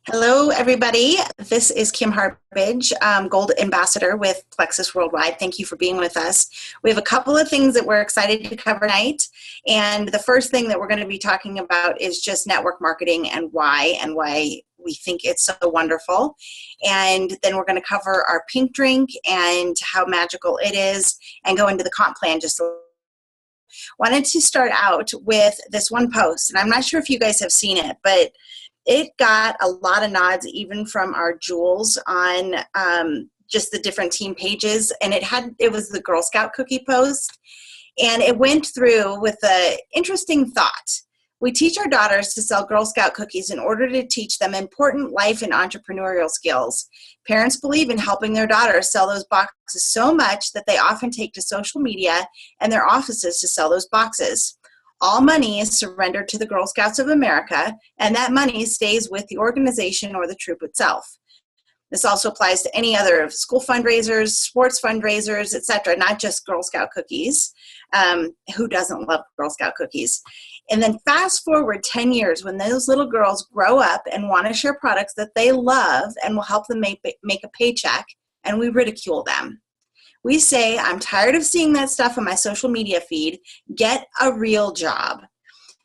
Hello, everybody. This is Kim Harbage, Gold Ambassador with Plexus Worldwide. Thank you for being with us. We have a couple of things that we're excited to cover tonight. And the first thing that we're going to be talking about is just network marketing and why we think it's so wonderful. And then we're going to cover our pink drink and how magical it is and go into the comp plan just a little. Wanted to start out with this one post, and I'm not sure if you guys have seen it, but it got a lot of nods even from our jewels on just the different team pages, and it was the Girl Scout cookie post, and it went through with an interesting thought. We teach our daughters to sell Girl Scout cookies in order to teach them important life and entrepreneurial skills. Parents believe in helping their daughters sell those boxes so much that they often take to social media and their offices to sell those boxes. All money is surrendered to the Girl Scouts of America, and that money stays with the organization or the troop itself. This also applies to any other school fundraisers, sports fundraisers, etc., not just Girl Scout cookies. Who doesn't love Girl Scout cookies? And then fast forward 10 years when those little girls grow up and want to share products that they love and will help them make a paycheck, and we ridicule them. We say, I'm tired of seeing that stuff on my social media feed. Get a real job.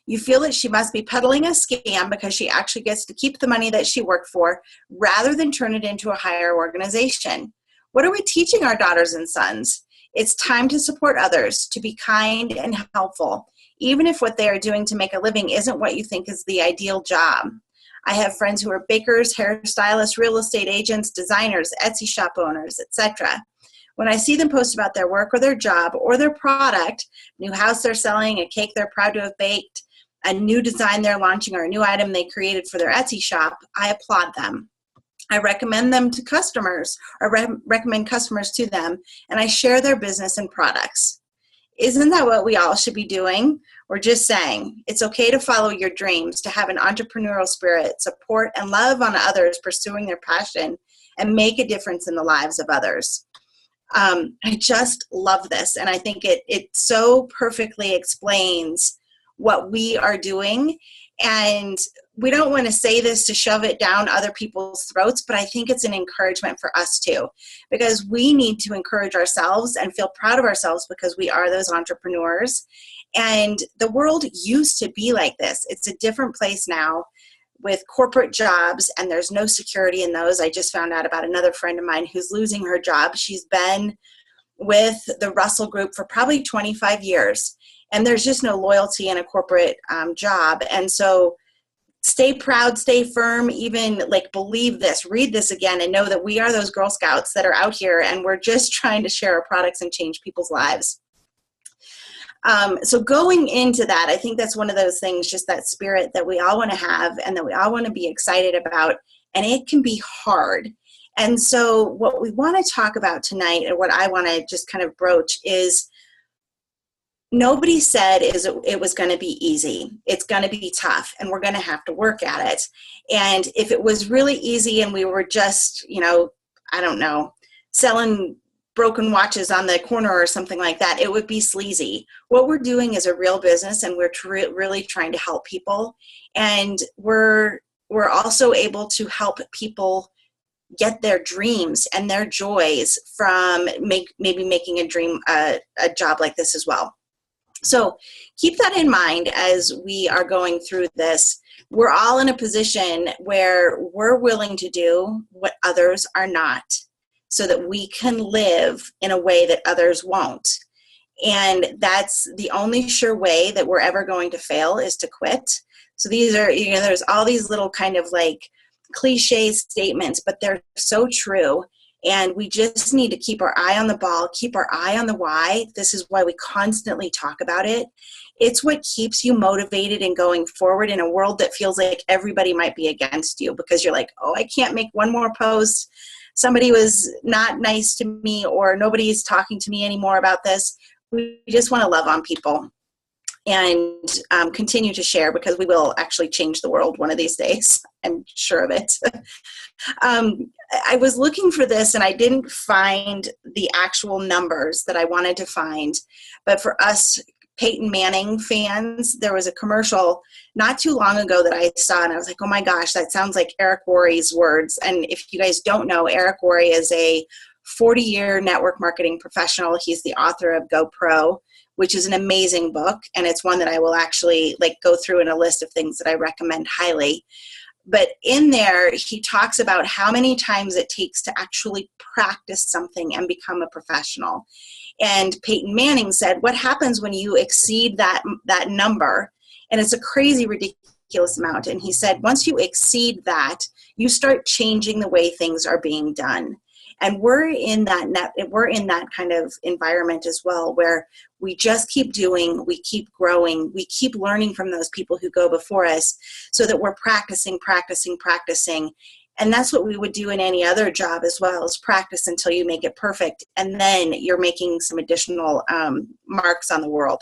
You feel that she must be peddling a scam because she actually gets to keep the money that she worked for rather than turn it into a higher organization. What are we teaching our daughters and sons? It's time to support others, to be kind and helpful, even if what they are doing to make a living isn't what you think is the ideal job. I have friends who are bakers, hairstylists, real estate agents, designers, Etsy shop owners, etc. When I see them post about their work or their job or their product, new house they're selling, a cake they're proud to have baked, a new design they're launching, or a new item they created for their Etsy shop, I applaud them. I recommend them to customers or recommend customers to them, and I share their business and products. Isn't that what we all should be doing? We're just saying it's okay to follow your dreams, to have an entrepreneurial spirit, support and love on others pursuing their passion, and make a difference in the lives of others. I just love this, and I think it so perfectly explains what we are doing. And we don't want to say this to shove it down other people's throats, but I think it's an encouragement for us too, because we need to encourage ourselves and feel proud of ourselves because we are those entrepreneurs. And the world used to be like this. It's a different place now with corporate jobs, and there's no security in those. I just found out about another friend of mine who's losing her job. She's been with the Russell Group for probably 25 years, and there's just no loyalty in a corporate job. And so stay proud, stay firm, even believe this, read this again, and know that we are those Girl Scouts that are out here, and we're just trying to share our products and change people's lives. So going into that, I think that's one of those things, just that spirit that we all want to have and that we all want to be excited about, and it can be hard. And so what we want to talk about tonight, and what I want to just kind of broach, is nobody said it was going to be easy. It's going to be tough, and we're going to have to work at it. And if it was really easy and we were just, I don't know, selling broken watches on the corner or something like that, it would be sleazy. What we're doing is a real business, and we're really trying to help people. And we're also able to help people get their dreams and their joys from maybe making a job like this as well. So keep that in mind as we are going through this. We're all in a position where we're willing to do what others are not, so that we can live in a way that others won't. And that's the only sure way that we're ever going to fail, is to quit. So these are, there's all these little kind of cliche statements, but they're so true. And we just need to keep our eye on the ball, keep our eye on the why. This is why we constantly talk about it. It's what keeps you motivated and going forward in a world that feels like everybody might be against you, because you're like, oh, I can't make one more post. Somebody was not nice to me, or nobody's talking to me anymore about this. We just want to love on people and continue to share, because we will actually change the world one of these days. I'm sure of it. I was looking for this, and I didn't find the actual numbers that I wanted to find. But for us Peyton Manning fans, there was a commercial not too long ago that I saw, and I was like, oh my gosh, that sounds like Eric Worre's words. And if you guys don't know, Eric Worre is a 40-year network marketing professional. He's the author of GoPro, which is an amazing book, and it's one that I will actually go through in a list of things that I recommend highly. But in there, he talks about how many times it takes to actually practice something and become a professional. And Peyton Manning said, what happens when you exceed that number? And it's a crazy, ridiculous amount. And he said, once you exceed that, you start changing the way things are being done. And we're in that kind of environment as well, where we just keep doing, we keep growing, we keep learning from those people who go before us, so that we're practicing. And that's what we would do in any other job as well, is practice until you make it perfect. And then you're making some additional marks on the world.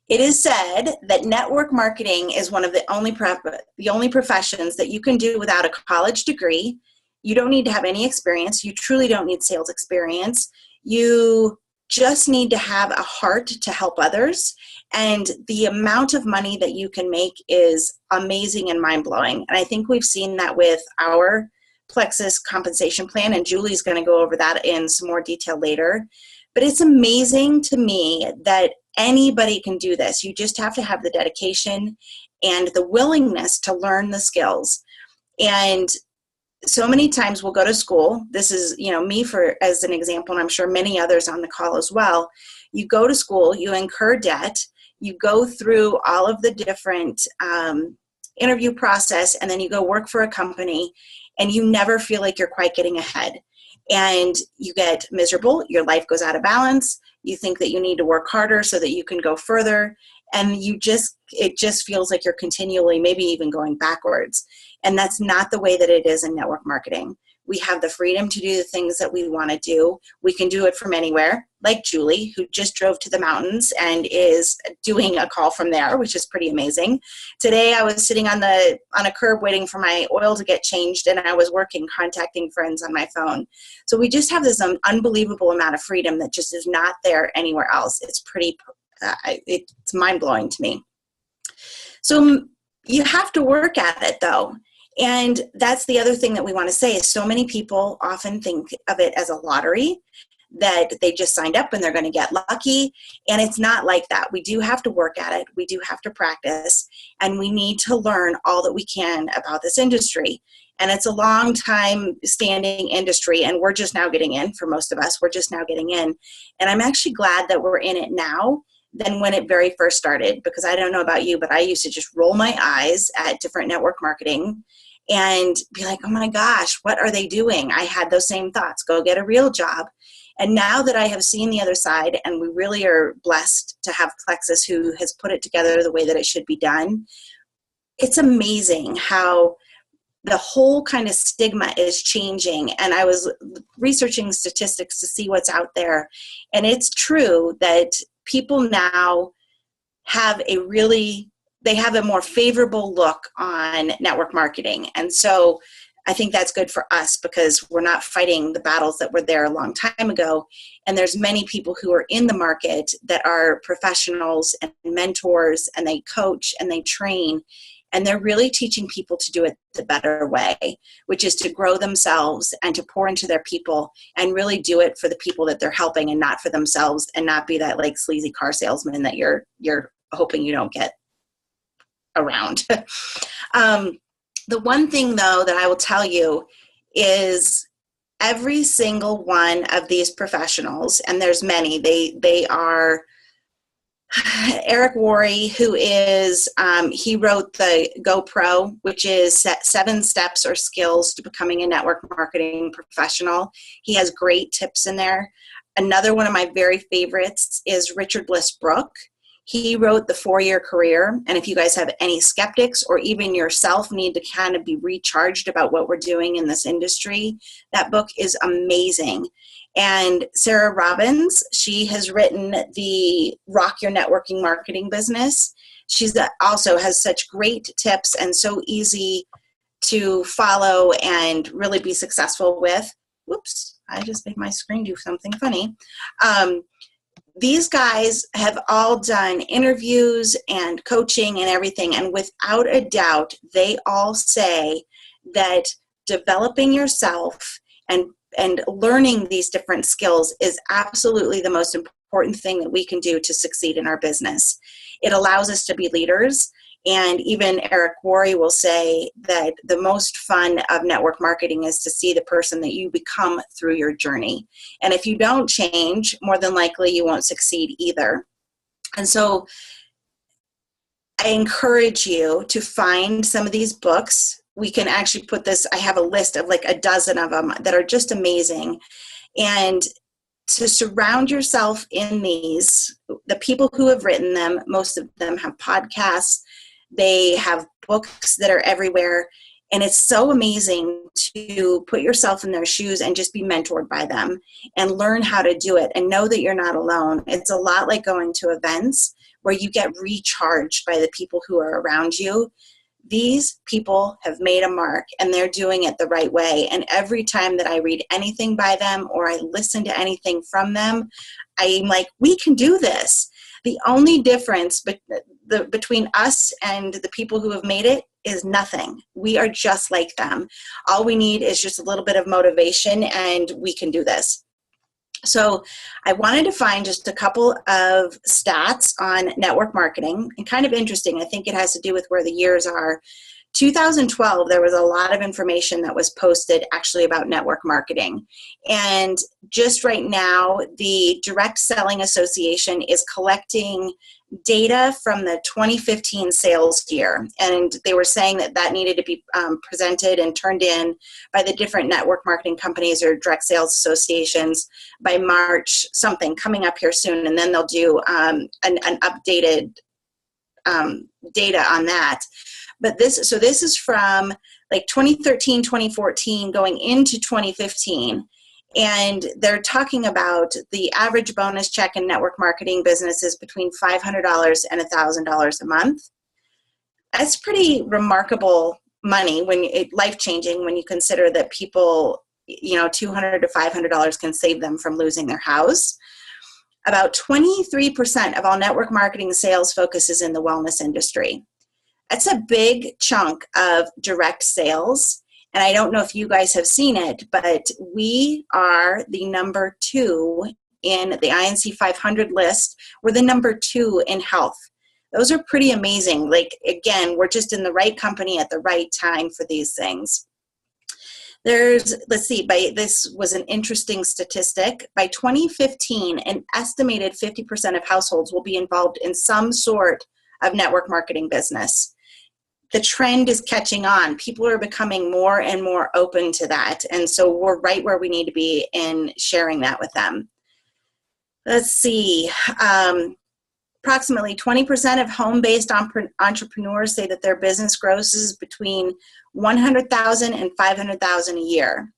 It is said that network marketing is one of the only professions that you can do without a college degree. You don't need to have any experience. You truly don't need sales experience. You just need to have a heart to help others. And the amount of money that you can make is amazing and mind-blowing. And I think we've seen that with our Plexus compensation plan, and Julie's going to go over that in some more detail later. But it's amazing to me that anybody can do this. You just have to have the dedication and the willingness to learn the skills. And so many times we'll go to school. This is, me as an example, and I'm sure many others on the call as well. You go to school, you incur debt, you go through all of the different interview process, and then you go work for a company, and you never feel like you're quite getting ahead. And you get miserable, your life goes out of balance, you think that you need to work harder so that you can go further, and it just feels like you're continually maybe even going backwards. And that's not the way that it is in network marketing. We have the freedom to do the things that we want to do. We can do it from anywhere, like Julie, who just drove to the mountains and is doing a call from there, which is pretty amazing. Today I was sitting on a curb waiting for my oil to get changed, and I was contacting friends on my phone. So we just have this unbelievable amount of freedom that just is not there anywhere else. It's it's mind-blowing to me. So you have to work at it, though. And that's the other thing that we want to say, is so many people often think of it as a lottery, that they just signed up and they're going to get lucky. And it's not like that. We do have to work at it. We do have to practice, and we need to learn all that we can about this industry. And it's a long time standing industry, and we're just now getting in. For most of us, we're just now getting in. And I'm actually glad that we're in it now than when it very first started, because I don't know about you, but I used to just roll my eyes at different network marketing and be like, oh my gosh, what are they doing? I had those same thoughts, go get a real job. And now that I have seen the other side, and we really are blessed to have Plexus, who has put it together the way that it should be done, it's amazing how the whole kind of stigma is changing. And I was researching statistics to see what's out there. And it's true that people now have they have a more favorable look on network marketing. And so I think that's good for us, because we're not fighting the battles that were there a long time ago. And there's many people who are in the market that are professionals and mentors, and they coach and they train, and they're really teaching people to do it the better way, which is to grow themselves and to pour into their people and really do it for the people that they're helping, and not for themselves, and not be that sleazy car salesman that you're hoping you don't get around. The one thing, though, that I will tell you is every single one of these professionals, and there's many, they are Eric Worre, who is, he wrote the GoPro, which is 7 steps or skills to becoming a network marketing professional. He has great tips in there. Another one of my very favorites is Richard Bliss Brooke. He wrote The 4-Year Career. And if you guys have any skeptics, or even yourself need to kind of be recharged about what we're doing in this industry, that book is amazing. And Sarah Robbins, she has written the Rock Your Networking Marketing Business. She's also has such great tips and so easy to follow and really be successful with. Whoops, I just made my screen do something funny. these guys have all done interviews and coaching and everything, and without a doubt, they all say that developing yourself and learning these different skills is absolutely the most important thing that we can do to succeed in our business. It allows us to be leaders. And even Eric Worre will say that the most fun of network marketing is to see the person that you become through your journey. And if you don't change, more than likely you won't succeed either. And so I encourage you to find some of these books. We can actually put this, I have a list of like a dozen of them that are just amazing. And to surround yourself in these, the people who have written them, most of them have podcasts. They have books that are everywhere, and it's so amazing to put yourself in their shoes and just be mentored by them and learn how to do it and know that you're not alone. It's a lot like going to events where you get recharged by the people who are around you. These people have made a mark, and they're doing it the right way. And every time that I read anything by them or I listen to anything from them, I'm like, we can do this. The only difference between us and the people who have made it is nothing. We are just like them. All we need is just a little bit of motivation, and we can do this. So I wanted to find just a couple of stats on network marketing, and kind of interesting. I think it has to do with where the years are. 2012, there was a lot of information that was posted actually about network marketing. And just right now, the Direct Selling Association is collecting data from the 2015 sales year. And they were saying that that needed to be presented and turned in by the different network marketing companies or direct sales associations by March something, coming up here soon. And then they'll do an updated data on that. But this is from like 2013, 2014, going into 2015. And they're talking about the average bonus check in network marketing businesses between $500 and $1,000 a month. That's pretty remarkable money, life-changing when you consider that people, $200 to $500 can save them from losing their house. About 23% of all network marketing sales focuses in the wellness industry. That's a big chunk of direct sales. And I don't know if you guys have seen it, but we are the number 2 in the INC 500 list. We're the number 2 in health. Those are pretty amazing. Like, again, we're just in the right company at the right time for these things. This was an interesting statistic. By 2015, an estimated 50% of households will be involved in some sort of network marketing business. The trend is catching on. People are becoming more and more open to that. And so we're right where we need to be in sharing that with them. Let's see. Approximately 20% of home-based entrepreneurs say that their business grosses between $100,000 and $500,000 a year.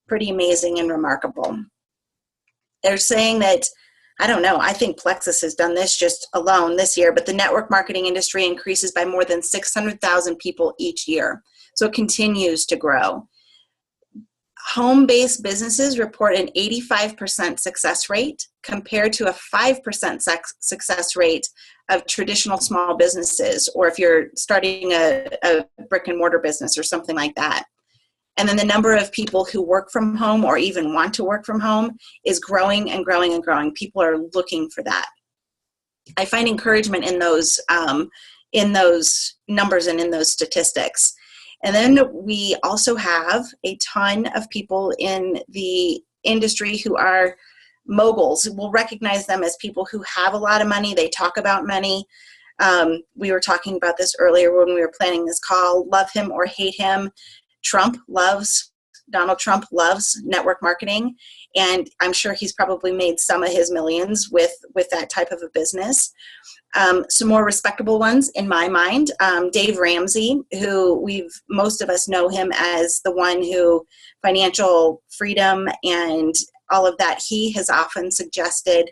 Pretty amazing and remarkable. They're saying that, I don't know, I think Plexus has done this just alone this year, but the network marketing industry increases by more than 600,000 people each year. So it continues to grow. Home-based businesses report an 85% success rate compared to a 5% success rate of traditional small businesses, or if you're starting a brick and mortar business or something like that. And then the number of people who work from home or even want to work from home is growing and growing and growing. People are looking for that. I find encouragement in those numbers and in those statistics. And then we also have a ton of people in the industry who are moguls. We'll recognize them as people who have a lot of money. They talk about money. We were talking about this earlier when we were planning this call. Love him or hate him, Donald Trump loves network marketing, and I'm sure he's probably made some of his millions with that type of a business. Some more respectable ones in my mind, Dave Ramsey, who most of us know him as the one who financial freedom and all of that. He has often suggested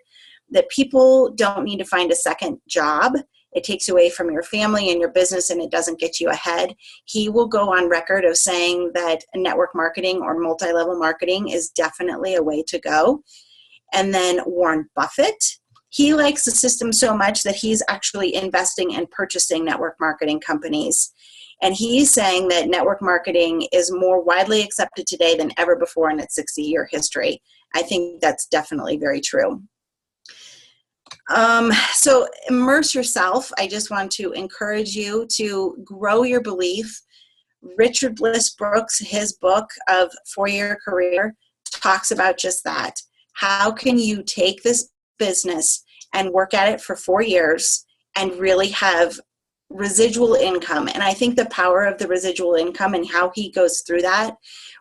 that people don't need to find a second job. It takes away from your family and your business, and it doesn't get you ahead. He will go on record of saying that network marketing or multi-level marketing is definitely a way to go. And then Warren Buffett He likes the system so much that he's actually investing and purchasing network marketing companies. And he's saying that network marketing is more widely accepted today than ever before in its 60-year history. I think that's definitely very true. So immerse yourself. I just want to encourage you to grow your belief. Richard Bliss Brooks, his book of 4-Year Career, talks about just that. How can you take this business and work at it for 4 years and really have residual income? And I think the power of the residual income and how he goes through that,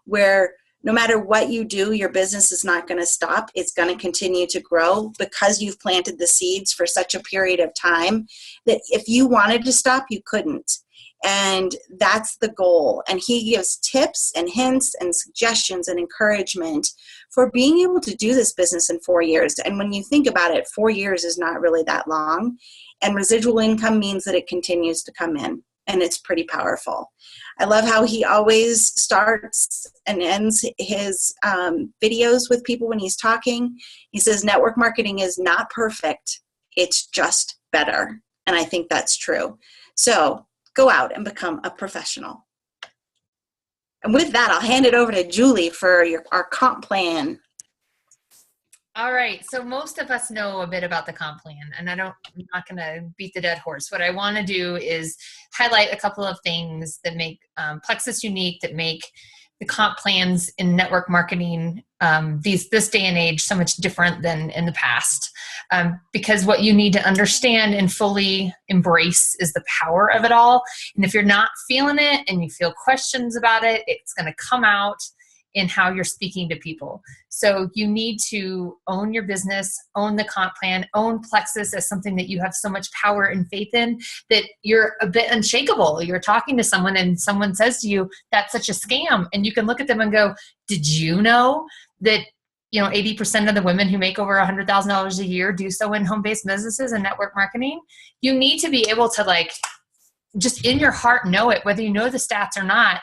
where no matter what you do, your business is not going to stop. It's going to continue to grow because you've planted the seeds for such a period of time that if you wanted to stop, you couldn't. And that's the goal. And he gives tips and hints and suggestions and encouragement for being able to do this business in 4 years. And when you think about it, 4 years is not really that long. And residual income means that it continues to come in. And it's pretty powerful. I love how he always starts and ends his videos with people when he's talking. He says, network marketing is not perfect. It's just better. And I think that's true. So go out and become a professional. And with that, I'll hand it over to Julie for our comp plan. All right. So most of us know a bit about the comp plan, and I'm not going to beat the dead horse. What I want to do is highlight a couple of things that make Plexus unique, that make the comp plans in network marketing this day and age so much different than in the past. Because what you need to understand and fully embrace is the power of it all. And if you're not feeling it and you feel questions about it, it's going to come out in how you're speaking to people. So you need to own your business, own the comp plan, own Plexus as something that you have so much power and faith in that you're a bit unshakable. You're talking to someone and someone says to you, that's such a scam. And you can look at them and go, did you know that 80% of the women who make over $100,000 a year do so in home-based businesses and network marketing? You need to be able to just in your heart know it, whether you know the stats or not.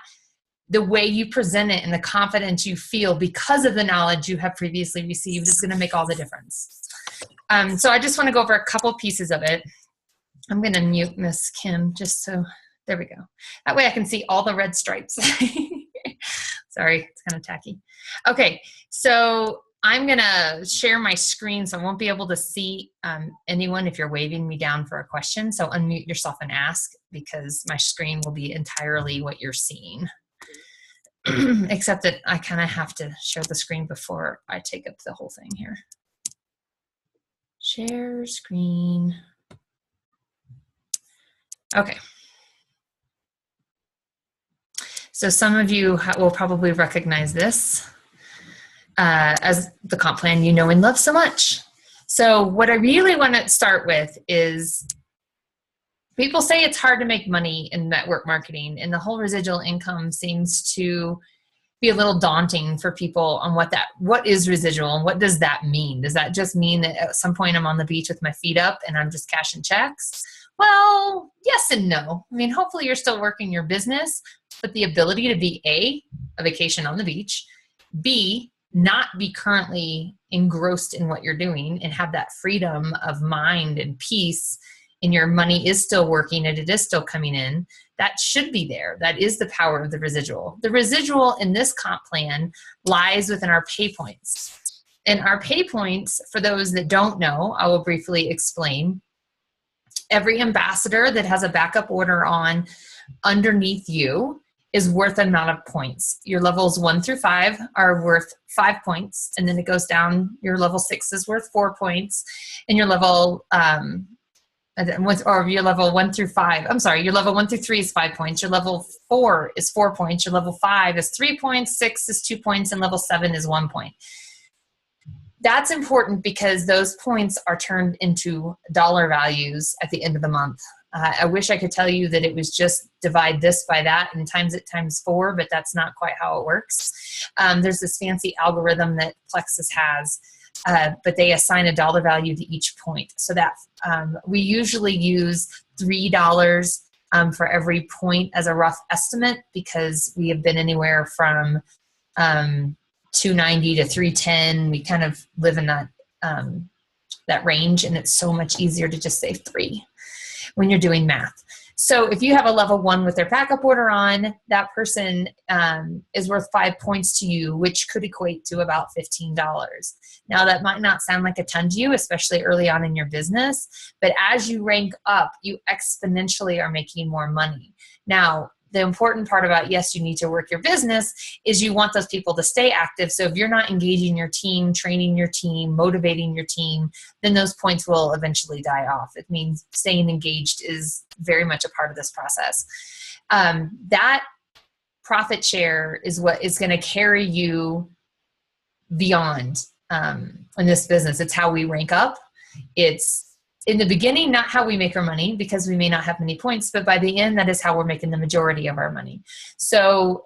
The way you present it and the confidence you feel because of the knowledge you have previously received is going to make all the difference. So I just want to go over a couple pieces of it. I'm going to mute Miss Kim just so, there we go. That way I can see all the red stripes. Sorry, it's kind of tacky. Okay, so I'm going to share my screen so I won't be able to see anyone if you're waving me down for a question. So unmute yourself and ask because my screen will be entirely what you're seeing. Except that I kind of have to share the screen before I take up the whole thing here. Share screen. Okay. So some of you will probably recognize this as the comp plan you know and love so much. So what I really want to start with is people say it's hard to make money in network marketing, and the whole residual income seems to be a little daunting for people on what is residual and what does that mean? Does that just mean that at some point I'm on the beach with my feet up and I'm just cashing checks? Well, yes and no. I mean, hopefully you're still working your business, but the ability to be A, a vacation on the beach, B, not be currently engrossed in what you're doing and have that freedom of mind and peace, and your money is still working and it is still coming in, that should be there. That is the power of the residual. The residual in this comp plan lies within our pay points. And our pay points, for those that don't know, I will briefly explain. Every ambassador that has a backup order on underneath you is worth an amount of points. Your levels 1 through 5 are worth 5 points, and then it goes down. Your level 6 is worth 4 points, and your level your level 1 through 5. I'm sorry, your level 1 through 3 is 5 points. Your level 4 is 4 points. Your level 5 is 3 points. 6 is 2 points, and level 7 is 1 point. That's important because those points are turned into dollar values at the end of the month. I wish I could tell you that it was just divide this by that and times it times 4, but that's not quite how it works. There's this fancy algorithm that Plexus has, but they assign a dollar value to each point. So that we usually use $3 for every point as a rough estimate because we have been anywhere from 290 to 310. We kind of live in that that range, and it's so much easier to just say 3 when you're doing math. So if you have a level 1 with their backup order on, that person is worth 5 points to you, which could equate to about $15. Now, that might not sound like a ton to you, especially early on in your business, but as you rank up, you exponentially are making more money. Now, the important part about, yes, you need to work your business, is you want those people to stay active. So if you're not engaging your team, training your team, motivating your team, then those points will eventually die off. It means staying engaged is very much a part of this process. That profit share is what is going to carry you beyond in this business. It's how we rank up. It's in the beginning, not how we make our money, because we may not have many points, but by the end, that is how we're making the majority of our money. So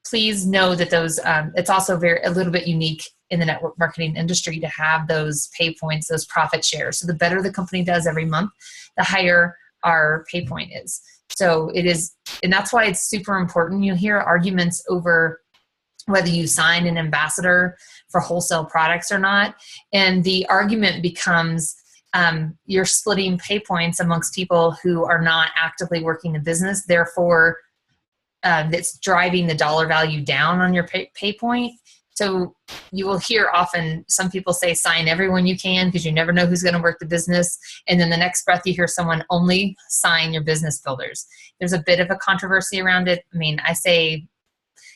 please know that those, it's also a little bit unique in the network marketing industry to have those pay points, those profit shares. So the better the company does every month, the higher our pay point is. So it is, and that's why it's super important. You hear arguments over whether you sign an ambassador for wholesale products or not. And the argument becomes, you're splitting pay points amongst people who are not actively working the business. Therefore, it's driving the dollar value down on your pay point. So you will hear often some people say, sign everyone you can, because you never know who's going to work the business. And then the next breath you hear someone, only sign your business builders. There's a bit of a controversy around it. I mean, I say,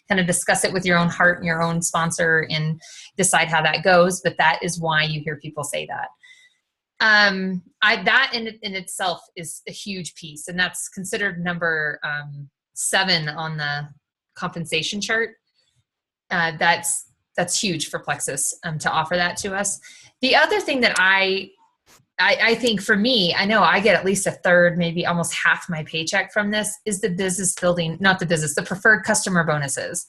kind of discuss it with your own heart and your own sponsor and decide how that goes. But that is why you hear people say that. That in itself is a huge piece, and that's considered number 7 on the compensation chart. That's huge for Plexus to offer that to us. The other thing that I think for me, I know I get at least a third, maybe almost half my paycheck from this, is the business building, not the business, the preferred customer bonuses.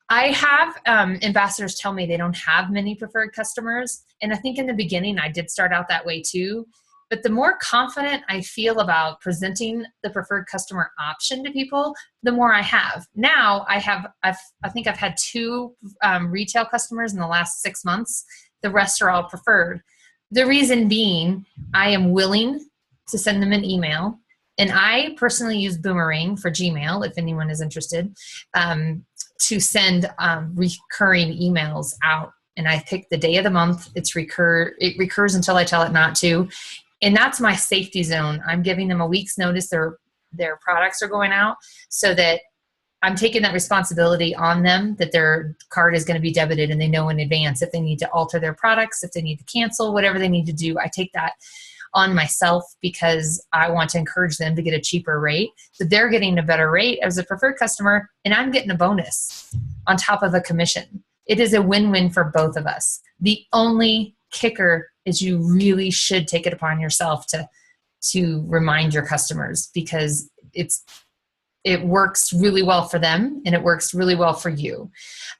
I have ambassadors tell me they don't have many preferred customers. And I think in the beginning, I did start out that way too. But the more confident I feel about presenting the preferred customer option to people, the more I have. Now I think I've had 2 retail customers in the last 6 months. The rest are all preferred. The reason being, I am willing to send them an email. And I personally use Boomerang for Gmail, if anyone is interested, to send recurring emails out. And I pick the day of the month. It recurs until I tell it not to. And that's my safety zone. I'm giving them a week's notice their products are going out, so that I'm taking that responsibility on them, that their card is going to be debited, and they know in advance if they need to alter their products, if they need to cancel, whatever they need to do. I take that on myself because I want to encourage them to get a cheaper rate. So they're getting a better rate as a preferred customer, and I'm getting a bonus on top of a commission. It is a win-win for both of us. The only kicker is you really should take it upon yourself to remind your customers, because it works really well for them and it works really well for you.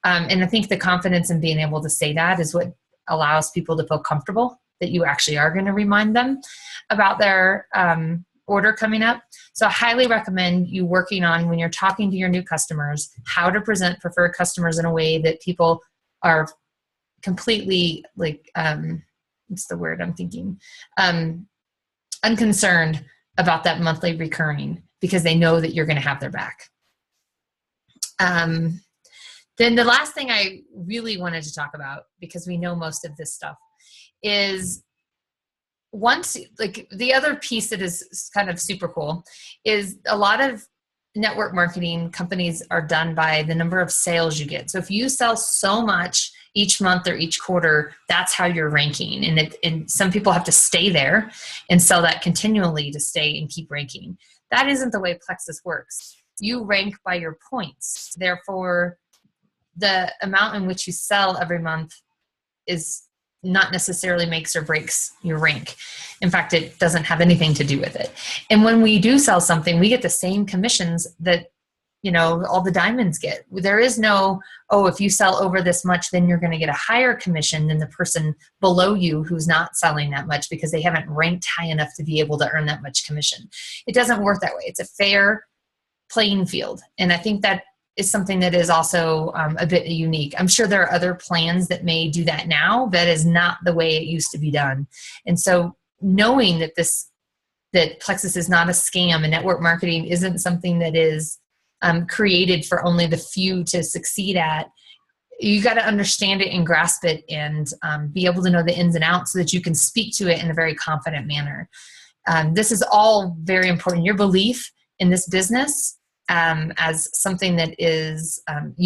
And I think the confidence in being able to say that is what allows people to feel comfortable that you actually are going to remind them about their order coming up. So I highly recommend you working on, when you're talking to your new customers, how to present preferred customers in a way that people are completely what's the word I'm thinking? Unconcerned about that monthly recurring, because they know that you're going to have their back. Then the last thing I really wanted to talk about, because we know most of this stuff, is once, like, the other piece that is kind of super cool is a lot of network marketing companies are done by the number of sales you get. So if you sell so much each month or each quarter, that's how you're ranking. And some people have to stay there and sell that continually to stay and keep ranking. That isn't the way Plexus works. You rank by your points. Therefore, the amount in which you sell every month is not necessarily makes or breaks your rank. In fact, it doesn't have anything to do with it. And when we do sell something, we get the same commissions that, all the diamonds get. There is no, if you sell over this much, then you're going to get a higher commission than the person below you who's not selling that much because they haven't ranked high enough to be able to earn that much commission. It doesn't work that way. It's a fair playing field. And I think that is something that is also a bit unique. I'm sure there are other plans that may do that now. That is not the way it used to be done. And so knowing that Plexus is not a scam and network marketing isn't something that is created for only the few to succeed at, you got to understand it and grasp it and be able to know the ins and outs so that you can speak to it in a very confident manner. This is all very important. Your belief in this business as something that is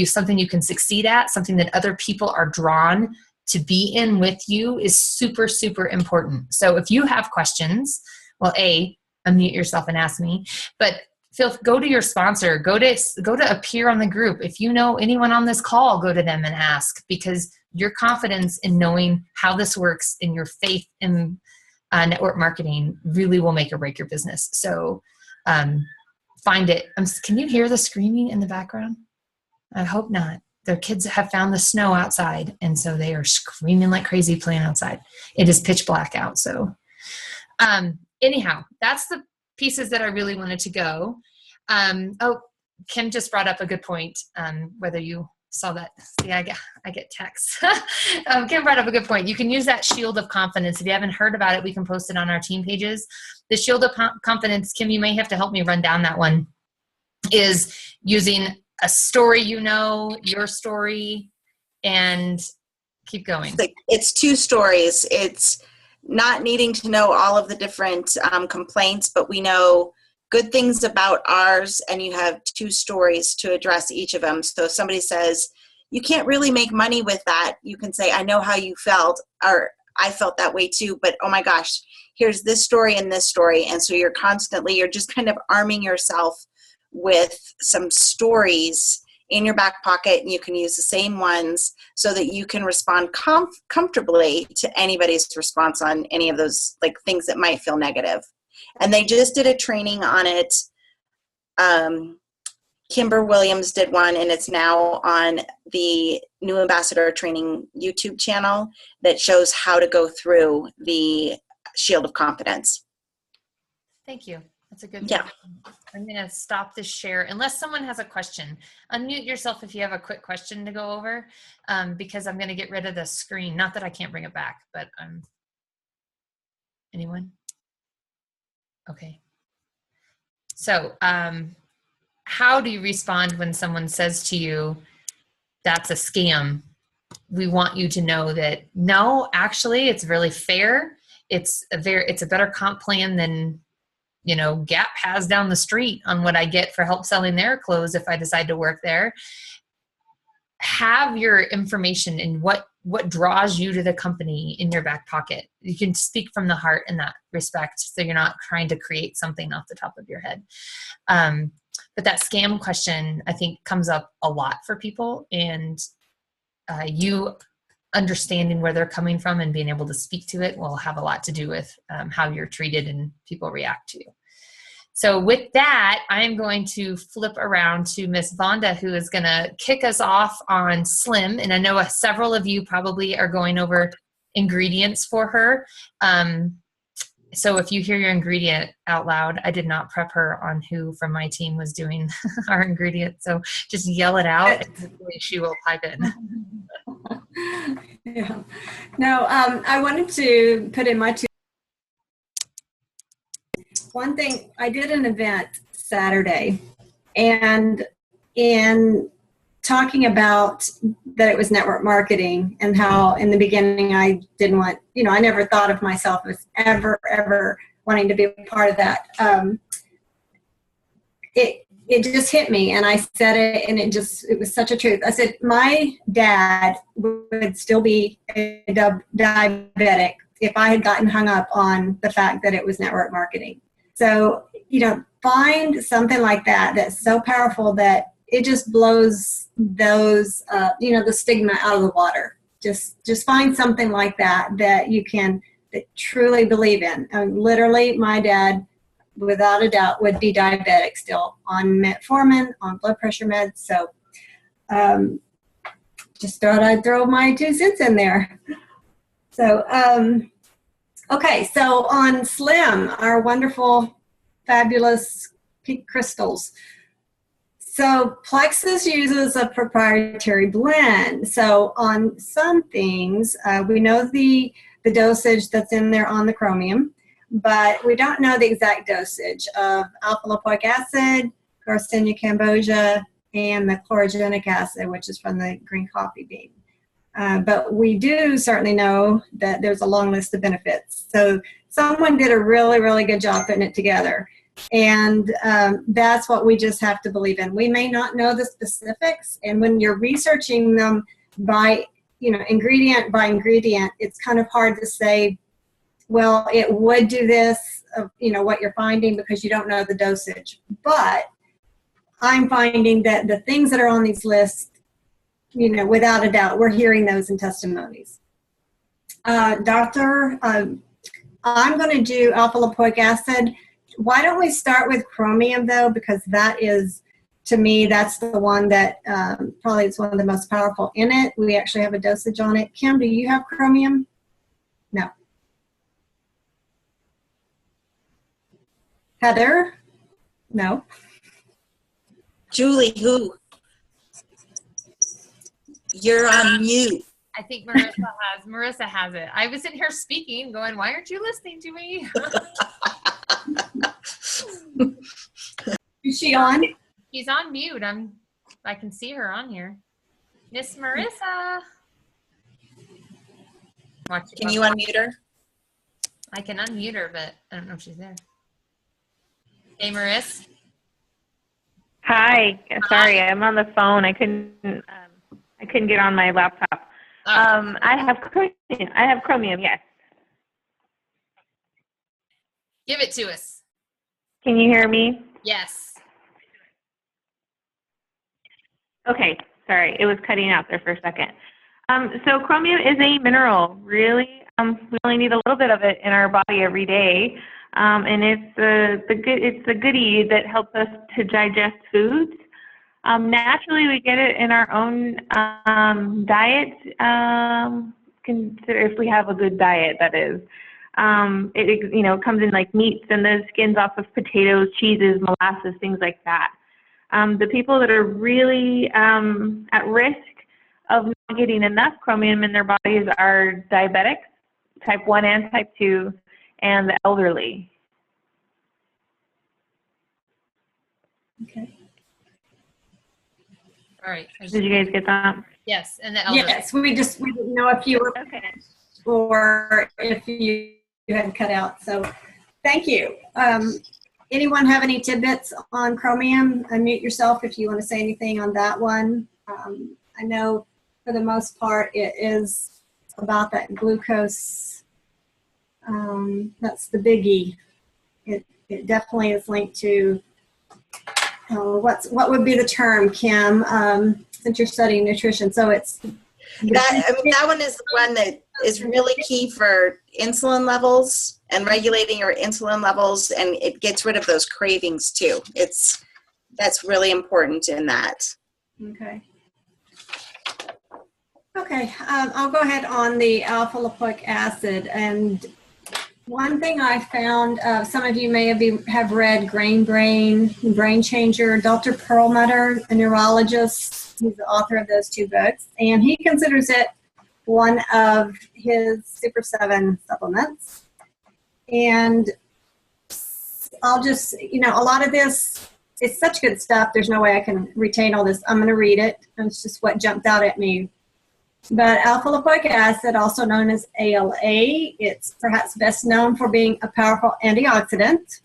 something you can succeed at, something that other people are drawn to be in with you is super, super important. So if you have questions, well, unmute yourself and ask me, but go to your sponsor, go to a peer on the group. If you know anyone on this call, go to them and ask, because your confidence in knowing how this works and your faith in network marketing really will make or break your business. So find it. Can you hear the screaming in the background? I hope not. Their kids have found the snow outside, and so they are screaming like crazy playing outside. It is pitch black out. So anyhow, that's the pieces that I really wanted to go. Kim just brought up a good point, whether you saw that. See, I get texts. Kim brought up a good point. You can use that shield of confidence. If you haven't heard about it, we can post it on our team pages. The shield of confidence, Kim, you may have to help me run down that one, is using a story, your story, and keep going. It's two stories. It's not needing to know all of the different complaints, but we know good things about ours, and you have two stories to address each of them. So if somebody says, you can't really make money with that, you can say, I know how you felt, or I felt that way too, but oh my gosh, here's this story and this story. And so you're just kind of arming yourself with some stories in your back pocket, and you can use the same ones so that you can respond comfortably to anybody's response on any of those things that might feel negative. And they just did a training on it. Kimber Williams did one, and it's now on the New Ambassador Training YouTube channel that shows how to go through the shield of confidence. Thank you. That's a good Yeah. I'm going to stop this share unless someone has a question. Unmute yourself if you have a quick question to go over, because I'm going to get rid of the screen. Not that I can't bring it back, but anyone? Okay. So how do you respond when someone says to you, that's a scam? We want you to know that, no, actually, it's really fair. It's a better comp plan than Gap has down the street on what I get for help selling their clothes if I decide to work there. Have your information and what draws you to the company in your back pocket. You can speak from the heart in that respect, so you're not trying to create something off the top of your head. But that scam question, I think, comes up a lot for people, and you understanding where they're coming from and being able to speak to it will have a lot to do with how you're treated and people react to you. So with that, I'm going to flip around to Miss Vonda, who is going to kick us off on Slim. And I know several of you probably are going over ingredients for her. So if you hear your ingredient out loud, I did not prep her on who from my team was doing our ingredient. So just yell it out and hopefully she will pipe in. Yeah. No, I wanted to put in my two. One thing, I did an event Saturday, and in talking about that it was network marketing and how in the beginning I didn't want, I never thought of myself as ever wanting to be a part of that. It just hit me, and I said it, and it was such a truth. I said, my dad would still be a diabetic if I had gotten hung up on the fact that it was network marketing. So, find something like that that's so powerful that it just blows those, the stigma out of the water. Just find something like that you can truly believe in. Literally, my dad, without a doubt, would be diabetic still, on metformin, on blood pressure meds. So just thought I'd throw my 2 cents in there. So, okay, so on Slim, our wonderful, fabulous pink crystals. So Plexus uses a proprietary blend. So on some things, we know the dosage that's in there on the chromium, but we don't know the exact dosage of alpha lipoic acid, Garcinia cambogia, and the chlorogenic acid, which is from the green coffee bean. But we do certainly know that there's a long list of benefits. So someone did a really, really good job putting it together. And that's what we just have to believe in. We may not know the specifics, and when you're researching them by, ingredient by ingredient, it's kind of hard to say, well, it would do this, what you're finding, because you don't know the dosage. But I'm finding that the things that are on these lists, without a doubt, we're hearing those in testimonies. Doctor, I'm going to do alpha lipoic acid. Why don't we start with chromium, though, because that is, to me, that's the one that probably is one of the most powerful in it. We actually have a dosage on it. Kim, do you have chromium? No. Heather? No. Julie, who? You're on mute. I think Marissa has it. I was in here speaking, going, why aren't you listening to me? Is she on? She's on mute. I can see her on here. Miss Marissa. Can you unmute her? I can unmute her, but I don't know if she's there. Hey, Marissa. Hi. Sorry, I'm on the phone. I couldn't get on my laptop. I have chromium. Yes. Give it to us. Can you hear me? Yes. Okay. Sorry, it was cutting out there for a second. So chromium is a mineral. Really, we only need a little bit of it in our body every day, and it's the goodie that helps us to digest foods. Naturally, we get it in our own diet. Consider if we have a good diet, that is. It comes in like meats and the skins off of potatoes, cheeses, molasses, things like that. The people that are really at risk of not getting enough chromium in their bodies are diabetics, type 1 and type 2, and the elderly. Okay. All right. Did you guys get that? Yes, and the elderly. Yes, we didn't know if you were Okay. or if you had cut out. So thank you. Anyone have any tidbits on chromium? Unmute yourself if you want to say anything on that one. I know for the most part it is about that glucose. That's the biggie. It definitely is linked to what would be the term, Kim, since you're studying nutrition. So it's that one is the one that is really key for insulin levels and regulating your insulin levels, and it gets rid of those cravings too. That's really important in that. Okay. Okay, I'll go ahead on the alpha lipoic acid. And one thing I found, some of you may have read Brain Changer. Dr. Perlmutter, a neurologist, he's the author of those two books, and he considers it one of his Super 7 supplements. And I'll just, a lot of this, it's such good stuff, there's no way I can retain all this. I'm going to read it. It's just what jumped out at me. But alpha lipoic acid, also known as ALA, it's perhaps best known for being a powerful antioxidant.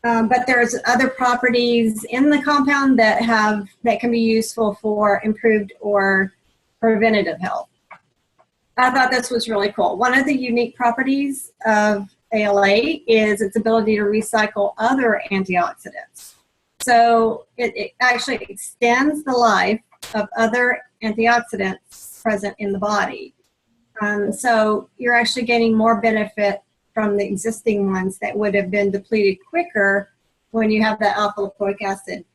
But there's other properties in the compound that can be useful for improved or preventative health. I thought this was really cool. One of the unique properties of ALA is its ability to recycle other antioxidants. So it actually extends the life of other antioxidants present in the body. So you're actually gaining more benefit from the existing ones that would have been depleted quicker when you have that alpha lipoic acid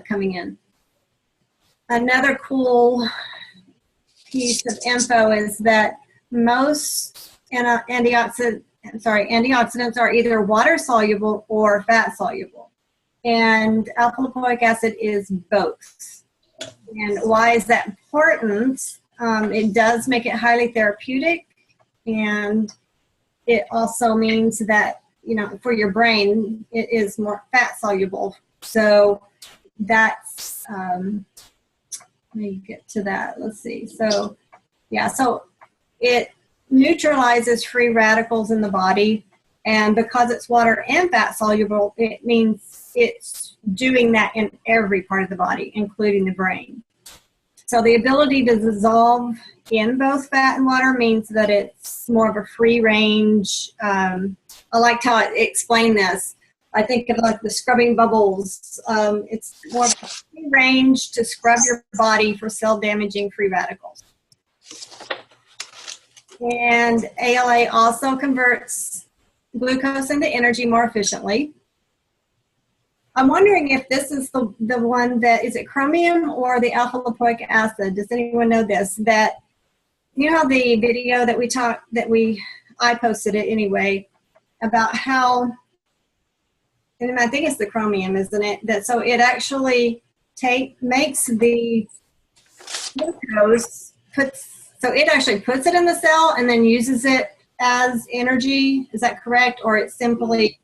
coming in. Another cool piece of info is that most antioxidants are either water soluble or fat soluble. and alpha lipoic acid is both. And why is that important? It does make it highly therapeutic, and it also means that, you know, for your brain, it is more fat soluble. So that's, let me get to that. Let's see. So, yeah, so it neutralizes free radicals in the body. And because it's water and fat soluble, it means it's doing that in every part of the body, including the brain. So the ability to dissolve in both fat and water means that it's more of a free range. I liked how it explained this. I think of like the scrubbing bubbles. It's more of a free range to scrub your body for cell-damaging free radicals. And ALA also converts glucose into energy more efficiently. I'm wondering if this is the one that, is it chromium or the alpha lipoic acid? Does anyone know this? That, you know how the video that I posted it anyway, about how, and I think it's the chromium, isn't it? That, so it actually makes the glucose, so it actually puts it in the cell and then uses it as energy. Is that correct? Or it's simply,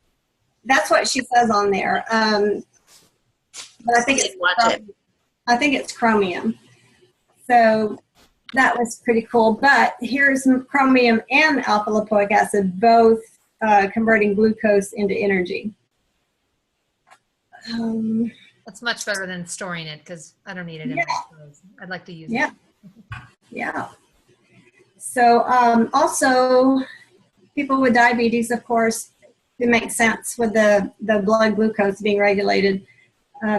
that's what she says on there. But I think it's chromium. So that was pretty cool. But here's chromium and alpha lipoic acid both converting glucose into energy. That's much better than storing it, because I don't need it in my clothes. I'd like to use it. Yeah. So also, people with diabetes, of course, it makes sense with the blood glucose being regulated,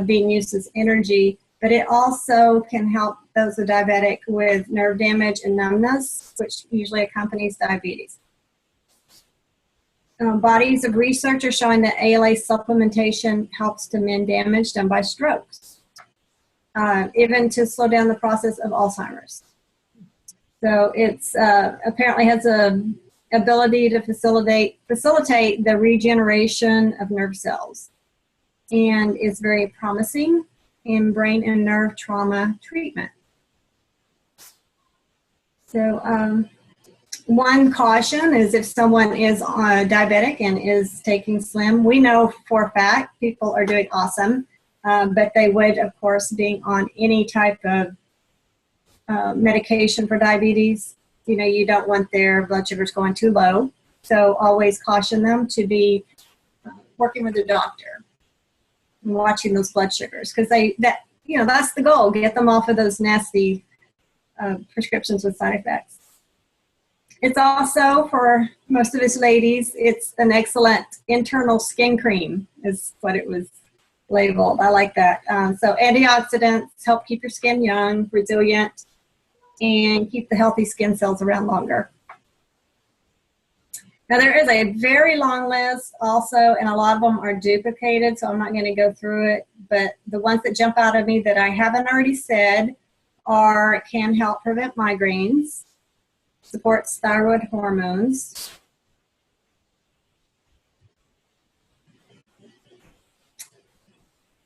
being used as energy, but it also can help those who are diabetic with nerve damage and numbness, which usually accompanies diabetes. Bodies of research are showing that ALA supplementation helps to mend damage done by strokes, even to slow down the process of Alzheimer's. So it's apparently has a ability to facilitate the regeneration of nerve cells, and is very promising in brain and nerve trauma treatment. So one caution is if someone is diabetic and is taking Slim, we know for a fact people are doing awesome, but they would, of course, being on any type of medication for diabetes, you know, you don't want their blood sugars going too low. So always caution them to be working with a doctor and watching those blood sugars, because that's the goal, get them off of those nasty prescriptions with side effects. It's also, for most of us ladies, it's an excellent internal skin cream is what it was labeled. I like that. So antioxidants help keep your skin young, resilient, and keep the healthy skin cells around longer. Now there is a very long list also, and a lot of them are duplicated, so I'm not going to go through it, but the ones that jump out at me that I haven't already said can help prevent migraines, supports thyroid hormones,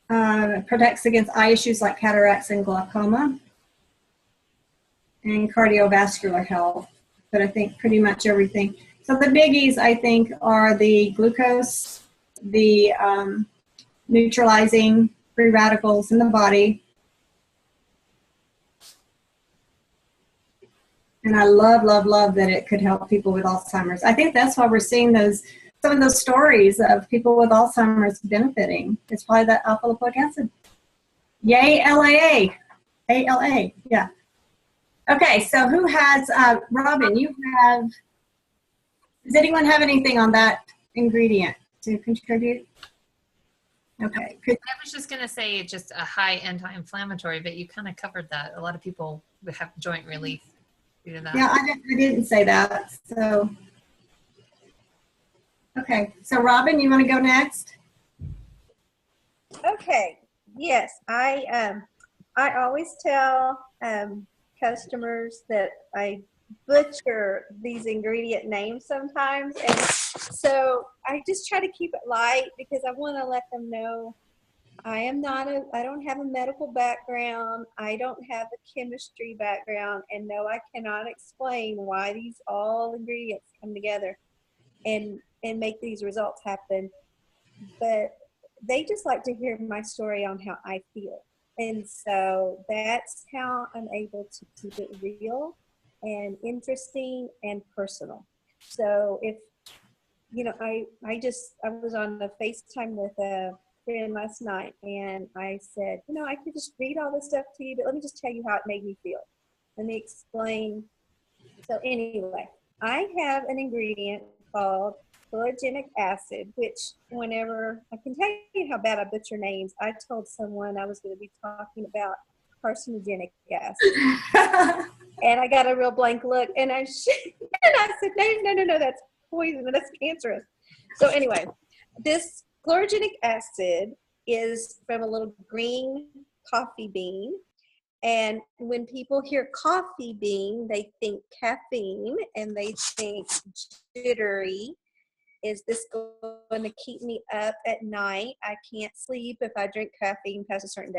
protects against eye issues like cataracts and glaucoma, and cardiovascular health, but I think pretty much everything. So the biggies, I think, are the glucose, the neutralizing free radicals in the body, and I love, love, love that it could help people with Alzheimer's. I think that's why we're seeing some of those stories of people with Alzheimer's benefiting. It's probably that alpha lipoic acid. Yay, LAA. ALA, yeah. Okay, so who has, Robin, does anyone have anything on that ingredient to contribute? Okay. I was just going to say just a high anti-inflammatory, but you kind of covered that. A lot of people would have joint relief due to that. Yeah, I didn't say that. So, okay. So Robin, you want to go next? Okay. Yes, I always tell customers that I butcher these ingredient names sometimes, and so I just try to keep it light because I want to let them know I don't have a medical background. I don't have a chemistry background. And no, I cannot explain why these all ingredients come together and make these results happen. But they just like to hear my story on how I feel. And so that's how I'm able to keep it real and interesting and personal. So if, I was on a FaceTime with a friend last night and I said, I could just read all this stuff to you, but let me just tell you how it made me feel. Let me explain. So anyway, I have an ingredient called chlorogenic acid, which whenever I can tell you how bad I butcher names, I told someone I was going to be talking about carcinogenic acid. And I got a real blank look, and I said, no, that's poison, that's cancerous. So anyway, this chlorogenic acid is from a little green coffee bean. And when people hear coffee bean, they think caffeine and they think jittery. Is this going to keep me up at night? I can't sleep if I drink caffeine past a certain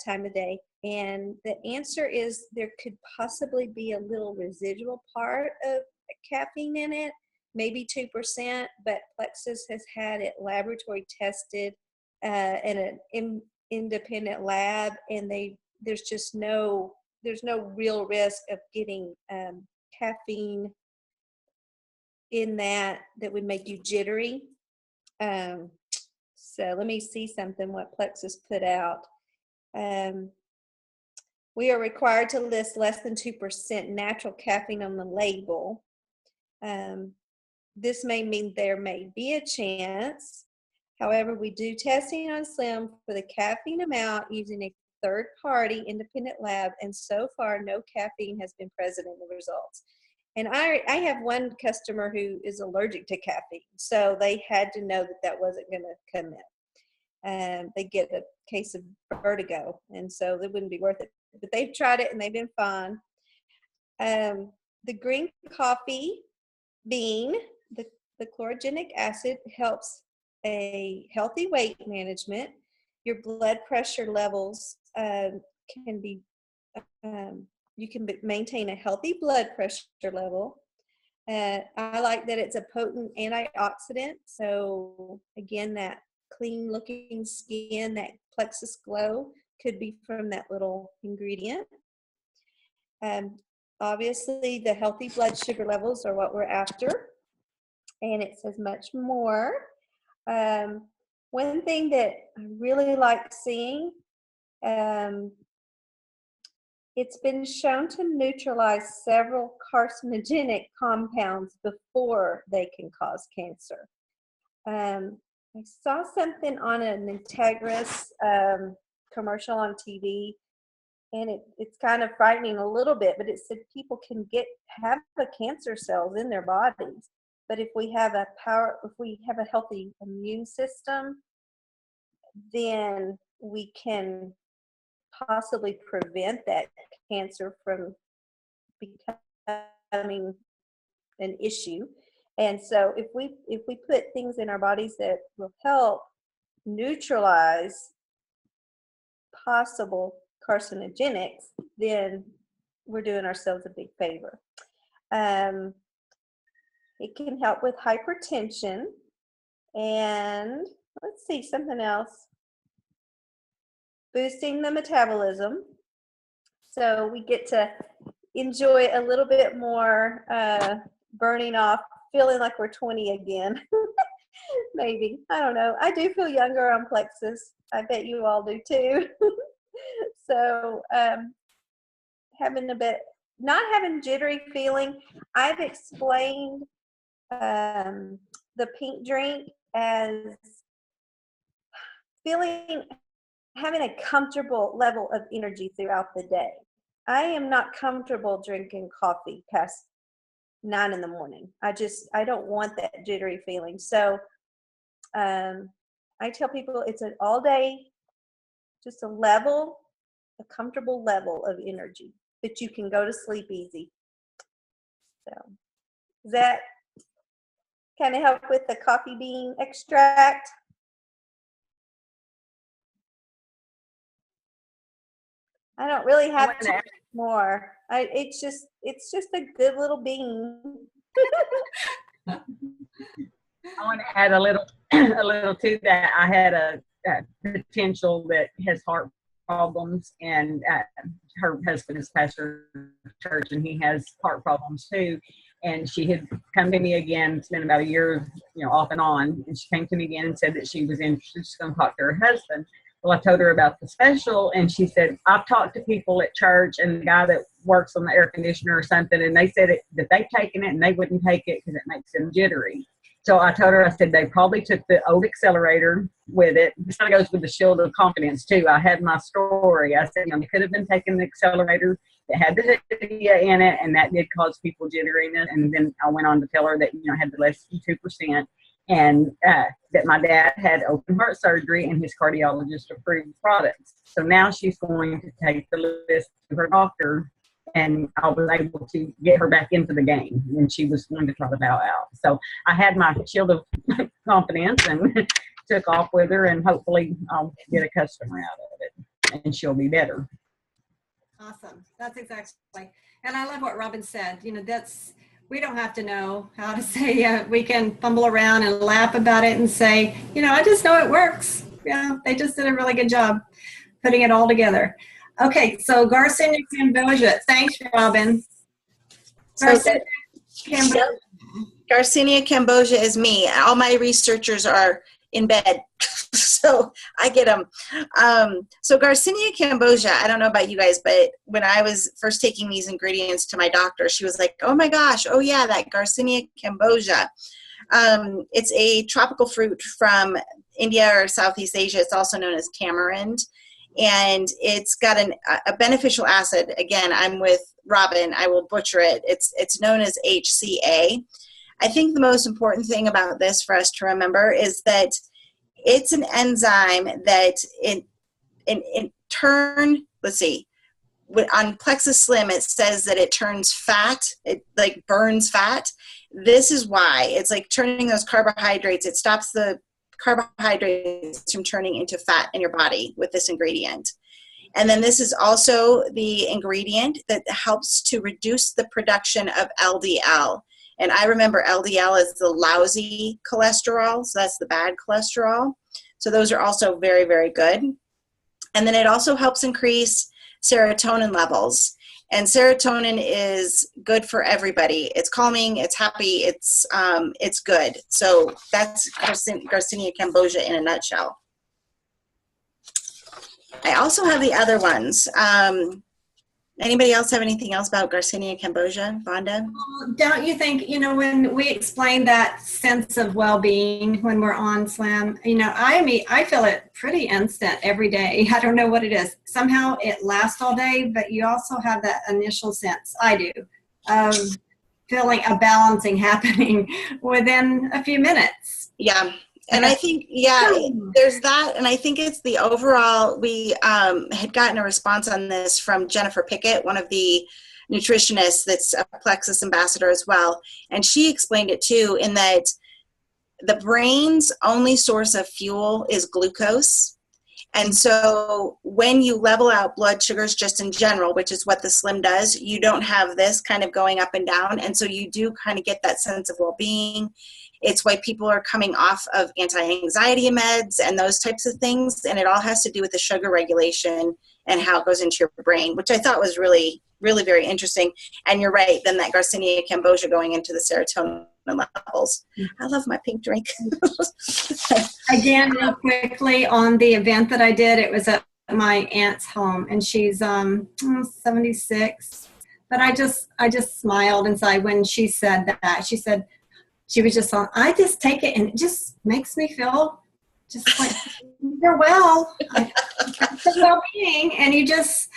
time of day. And the answer is there could possibly be a little residual part of caffeine in it, maybe 2%, but Plexus has had it laboratory tested in an independent lab, and there's no real risk of getting caffeine in that would make you jittery. So let me see something what Plexus put out. We are required to list less than 2% natural caffeine on the label. This may mean there may be a chance. However, we do testing on Slim for the caffeine amount using a third-party independent lab, and so far no caffeine has been present in the results. And I have one customer who is allergic to caffeine, so they had to know that wasn't going to come in. They get a case of vertigo, and so it wouldn't be worth it. But they've tried it and they've been fine. The green coffee bean, the chlorogenic acid helps a healthy weight management. Your blood pressure levels can be, you can maintain a healthy blood pressure level. I like that it's a potent antioxidant. So again, that clean looking skin, that Plexus glow could be from that little ingredient. Obviously the healthy blood sugar levels are what we're after. And it says much more. One thing that I really like seeing, it's been shown to neutralize several carcinogenic compounds before they can cause cancer. I saw something on an Integris commercial on TV, and it's kind of frightening a little bit, but it said people can have the cancer cells in their bodies. But if we have a healthy immune system, then we can possibly prevent that cancer from becoming an issue. And so if we put things in our bodies that will help neutralize possible carcinogenics, then we're doing ourselves a big favor. It can help with hypertension, and let's see, something else. Boosting the metabolism. So we get to enjoy a little bit more burning off, feeling like we're 20 again. Maybe. I don't know. I do feel younger on Plexus. I bet you all do too. So not having jittery feeling. I've explained the pink drink as having a comfortable level of energy throughout the day. I am not comfortable drinking coffee past 9 in the morning. I don't want that jittery feeling. So I tell people it's an all day, just a comfortable level of energy that you can go to sleep easy. So does that kind of help with the coffee bean extract? I don't really have wanna too much more. It's just a good little bean. I want to add a little, a little to that. I had a potential that has heart problems, and her husband is pastor of church, and he has heart problems too. And she had come to me again. It's been about a year, off and on. And she came to me again and said that she was interested. She's going to talk to her husband. Well, I told her about the special, and she said, I've talked to people at church and the guy that works on the air conditioner or something, and they said that they've taken it and they wouldn't take it because it makes them jittery. So I told her, I said, they probably took the old accelerator with it. This kind of goes with the shield of confidence, too. I had my story. I said, they could have been taking the accelerator that had the Hoodia in it, and that did cause people jitteriness. And then I went on to tell her that, it had the less than 2%. And that my dad had open heart surgery and his cardiologist approved products. So now she's going to take the list to her doctor, and I was able to get her back into the game when she was going to try to bow out. So I had my shield of confidence and took off with her, and hopefully I'll get a customer out of it and she'll be better. Awesome. That's exactly. And I love what Robin said. We don't have to know how to say, we can fumble around and laugh about it and say, I just know it works. Yeah, they just did a really good job putting it all together. Okay, so Garcinia Cambogia. Thanks, Robin. Garcinia Cambogia. Garcinia Cambogia is me. All my researchers are in bed, so I get them. So Garcinia Cambogia, I don't know about you guys, but when I was first taking these ingredients to my doctor, she was like, oh my gosh, oh yeah, that Garcinia Cambogia. It's a tropical fruit from India or Southeast Asia. It's also known as tamarind. And it's got a beneficial acid. Again, I'm with Robin. I will butcher it. It's known as HCA. I think the most important thing about this for us to remember is that it's an enzyme that in turn, let's see, on Plexus Slim, it says that it turns fat, it like burns fat. This is why. It's like turning those carbohydrates. It stops the carbohydrates from turning into fat in your body with this ingredient. And then this is also the ingredient that helps to reduce the production of LDL. And I remember LDL is the lousy cholesterol, so that's the bad cholesterol. So those are also very, very good. And then it also helps increase serotonin levels. And serotonin is good for everybody. It's calming, it's happy, it's good. So that's Garcinia Cambogia in a nutshell. I also have the other ones. Anybody else have anything else about Garcinia Cambogia, Vonda? Don't you think, when we explain that sense of well-being when we're on Slim, I feel it pretty instant every day. I don't know what it is. Somehow it lasts all day, but you also have that initial sense, I do, of feeling a balancing happening within a few minutes. Yeah. And I think, there's that. And I think it's the overall, we had gotten a response on this from Jennifer Pickett, one of the nutritionists that's a Plexus ambassador as well. And she explained it too, in that the brain's only source of fuel is glucose. And so when you level out blood sugars just in general, which is what the Slim does, you don't have this kind of going up and down. And so you do kind of get that sense of well-being. It's why people are coming off of anti-anxiety meds and those types of things. And it all has to do with the sugar regulation and how it goes into your brain, which I thought was really, really very interesting. And you're right, then that Garcinia Cambogia going into the serotonin levels. I love my pink drink. Again, real quickly, on the event that I did, it was at my aunt's home, and she's 76. But I just smiled inside when she said that. She said, she was just on, I just take it and it just makes me feel just like you're well. Well-being, and you just,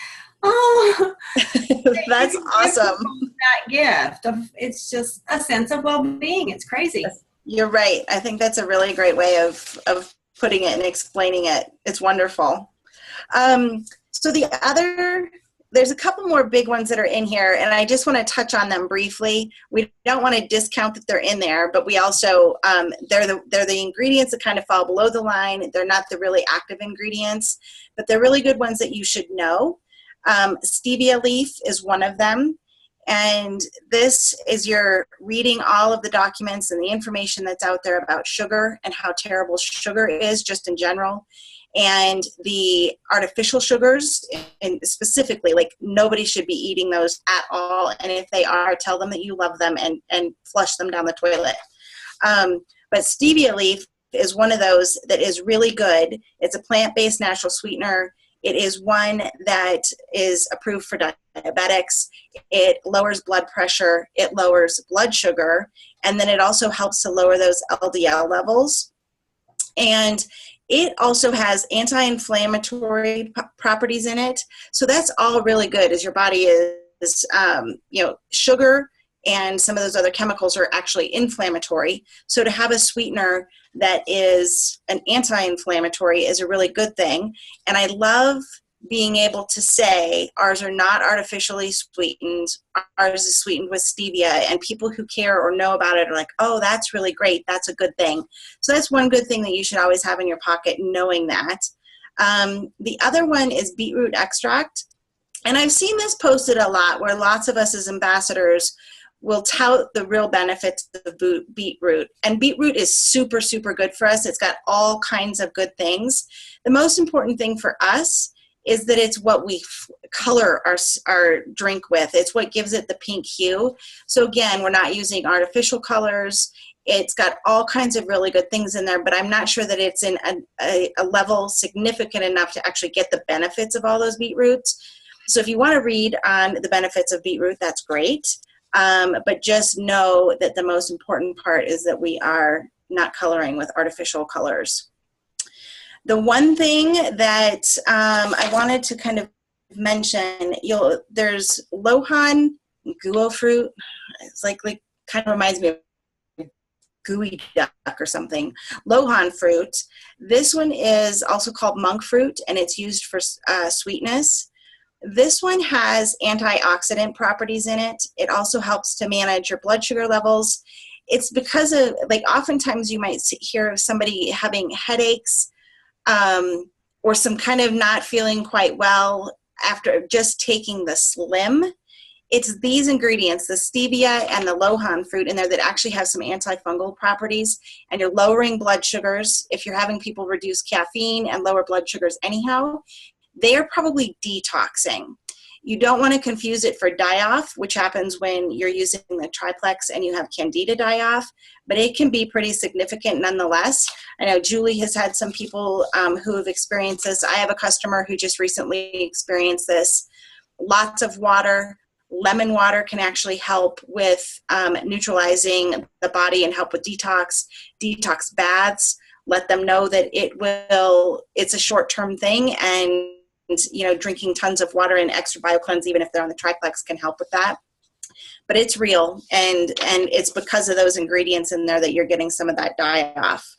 that's awesome. That gift of, it's just a sense of well-being. It's crazy. You're right. I think that's a really great way of putting it and explaining it. It's wonderful. So there's a couple more big ones that are in here, and I just want to touch on them briefly. We don't want to discount that they're in there, but we also, they're the ingredients that kind of fall below the line. They're not the really active ingredients, but they're really good ones that you should know. Stevia leaf is one of them. And this is you're reading all of the documents and the information that's out there about sugar and how terrible sugar is just in general. And the artificial sugars, and specifically, like nobody should be eating those at all. And if they are, tell them that you love them and flush them down the toilet. But stevia leaf is one of those that is really good. It's a plant-based natural sweetener. It is one that is approved for diabetics. It lowers blood pressure. It lowers blood sugar. And then it also helps to lower those LDL levels. And it also has anti-inflammatory properties in it. So that's all really good as your body is, sugar and some of those other chemicals are actually inflammatory. So to have a sweetener that is an anti-inflammatory is a really good thing. And I love being able to say ours are not artificially sweetened. Ours is sweetened with stevia, and people who care or know about it are like, oh, that's really great. That's a good thing. So that's one good thing that you should always have in your pocket, knowing that. The other one is beetroot extract. And I've seen this posted a lot where lots of us as ambassadors will tout the real benefits of beetroot. And beetroot is super, super good for us. It's got all kinds of good things. The most important thing for us is that it's what we color our drink with. It's what gives it the pink hue. So again, we're not using artificial colors. It's got all kinds of really good things in there, but I'm not sure that it's in a level significant enough to actually get the benefits of all those beetroots. So if you want to read on the benefits of beetroot, that's great. But just know that the most important part is that we are not coloring with artificial colors. The one thing that I wanted to kind of mention, there's Lohan guo fruit. It's like kind of reminds me of gooey duck or something. Lohan fruit. This one is also called monk fruit, and it's used for sweetness. This one has antioxidant properties in it. It also helps to manage your blood sugar levels. It's because of, oftentimes you might hear of somebody having headaches or some kind of not feeling quite well after just taking the Slim. It's these ingredients, the stevia and the Lohan fruit in there, that actually have some antifungal properties, and you're lowering blood sugars. If you're having people reduce caffeine and lower blood sugars anyhow, they're probably detoxing. You don't want to confuse it for die-off, which happens when you're using the triplex and you have candida die-off, but it can be pretty significant nonetheless. I know Julie has had some people who have experienced this. I have a customer who just recently experienced this. Lots of water. Lemon water can actually help with neutralizing the body and help with detox baths. Let them know that it's a short-term thing, and drinking tons of water and extra BioCleanse, even if they're on the triplex, can help with that. But it's real, and it's because of those ingredients in there that you're getting some of that die-off.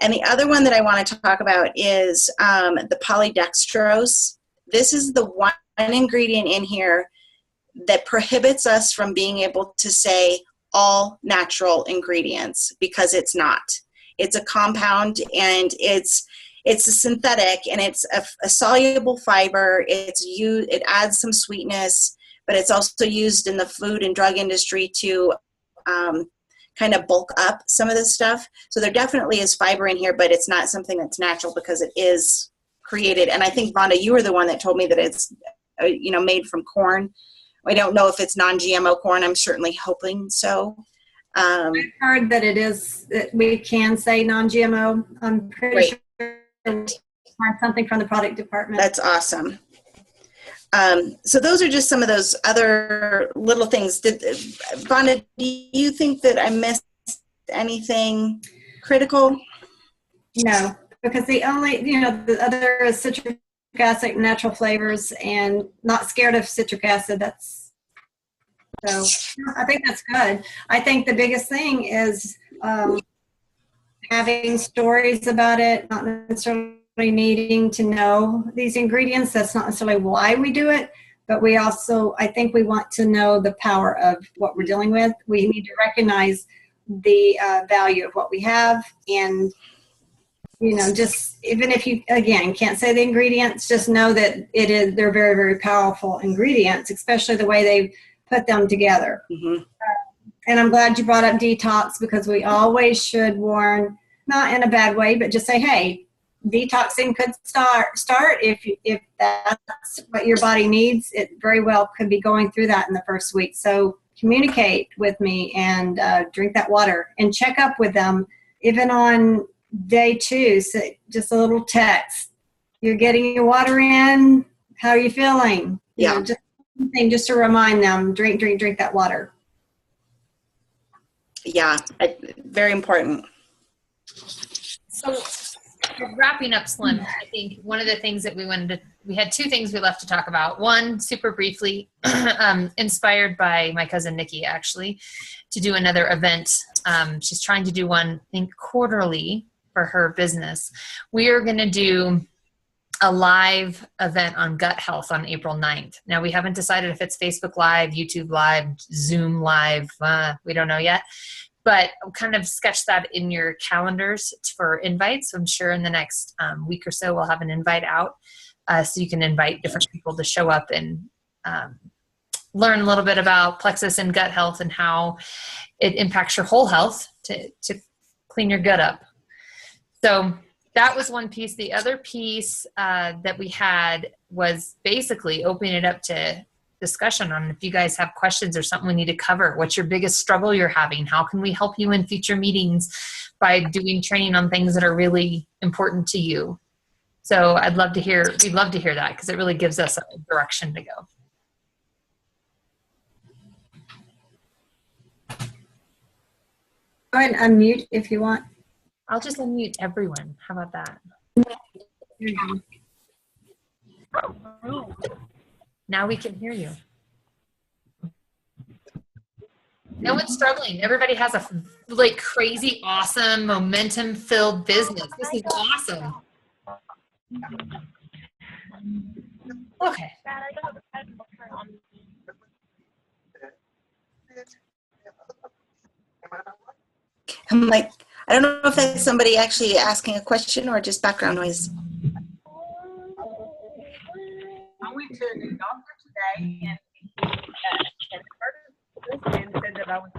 And the other one that I want to talk about is the polydextrose. This is the one ingredient in here that prohibits us from being able to say all natural ingredients, because it's not. It's a compound, and it's a synthetic, and it's a soluble fiber. It adds some sweetness, but it's also used in the food and drug industry to kind of bulk up some of this stuff. So there definitely is fiber in here, but it's not something that's natural because it is created. And I think, Vonda, you were the one that told me that it's made from corn. I don't know if it's non-GMO corn. I'm certainly hoping so. I've heard that we can say non-GMO. I'm pretty sure find something from the product department. That's awesome. So those are just some of those other little things. Vonda, do you think that I missed anything critical? No, because the other is citric acid, natural flavors, and not scared of citric acid. So I think that's good. I think the biggest thing is having stories about it, not necessarily needing to know these ingredients. That's not necessarily why we do it, but I think we want to know the power of what we're dealing with. We need to recognize the value of what we have, and just even if you, again, can't say the ingredients, just know that they're very, very powerful ingredients, especially the way they put them together. Mm-hmm. And I'm glad you brought up detox, because we always should warn, not in a bad way, but just say, hey, detoxing could start if that's what your body needs. It very well could be going through that in the first week. So communicate with me and drink that water and check up with them even on day 2. So just a little text. You're getting your water in. How are you feeling? Yeah. Just to remind them, drink that water. Yeah, very important. So wrapping up, Slim, I think one of the things that we had 2 things we left to talk about. One, super briefly, inspired by my cousin Nikki, actually, to do another event. She's trying to do one, I think, quarterly for her business. We are going to do a live event on gut health on April 9th. Now, we haven't decided if it's Facebook Live, YouTube Live, Zoom Live. We don't know yet. But kind of sketch that in your calendars for invites. I'm sure in the next week or so we'll have an invite out, so you can invite different people to show up and learn a little bit about plexus and gut health and how it impacts your whole health to clean your gut up. So that was one piece. The other piece that we had was basically opening it up to discussion on if you guys have questions or something we need to cover. What's your biggest struggle you're having? How can we help you in future meetings by doing training on things that are really important to you? So we'd love to hear that, because it really gives us a direction to go. Go ahead and unmute if you want. I'll just unmute everyone. How about that? Now we can hear you. No one's struggling. Everybody has a crazy, awesome, momentum-filled business. This is awesome. Okay. I'm like, I don't know if that's somebody actually asking a question or just background noise. I went to a new doctor today, and and said that I was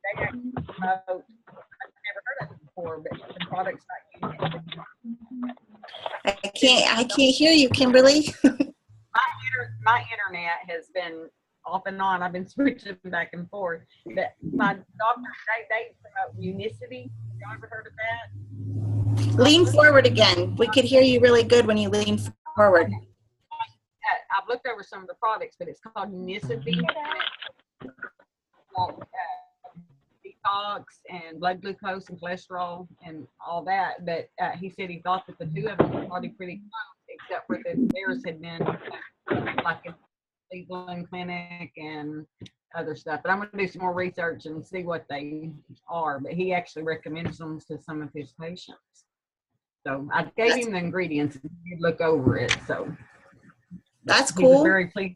they actually promote. I've never heard of it before, but the products not using. I can't hear you, Kimberly. My internet has been off and on. I've been switching back and forth. But my doctor, they promote Unicity. You ever heard of that? Lean forward again. We could hear you really good when you lean forward. I've looked over some of the products, but it's called Unicity. Detox and blood glucose and cholesterol and all that. But he said he thought that the 2 of them were probably pretty close, except for that theirs had been like a Cleveland Clinic and other stuff. But I'm going to do some more research and see what they are. But he actually recommends them to some of his patients. So I gave him the ingredients and he'd look over it. So that's he was cool. very pleased.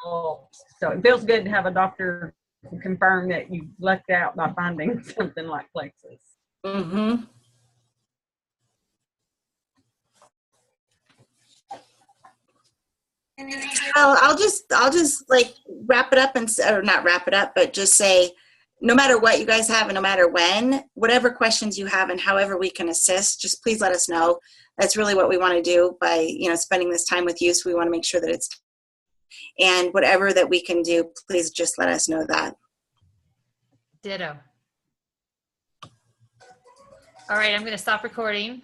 So it feels good to have a doctor confirm that you lucked out by finding something like plexus. Mm-hmm. Well, I'll just like wrap it up or not wrap it up, but just say, no matter what you guys have and no matter when, whatever questions you have and however we can assist, just please let us know. That's really what we want to do by, spending this time with you. So we want to make sure that it's, and whatever that we can do, please just let us know that. Ditto. All right, I'm going to stop recording.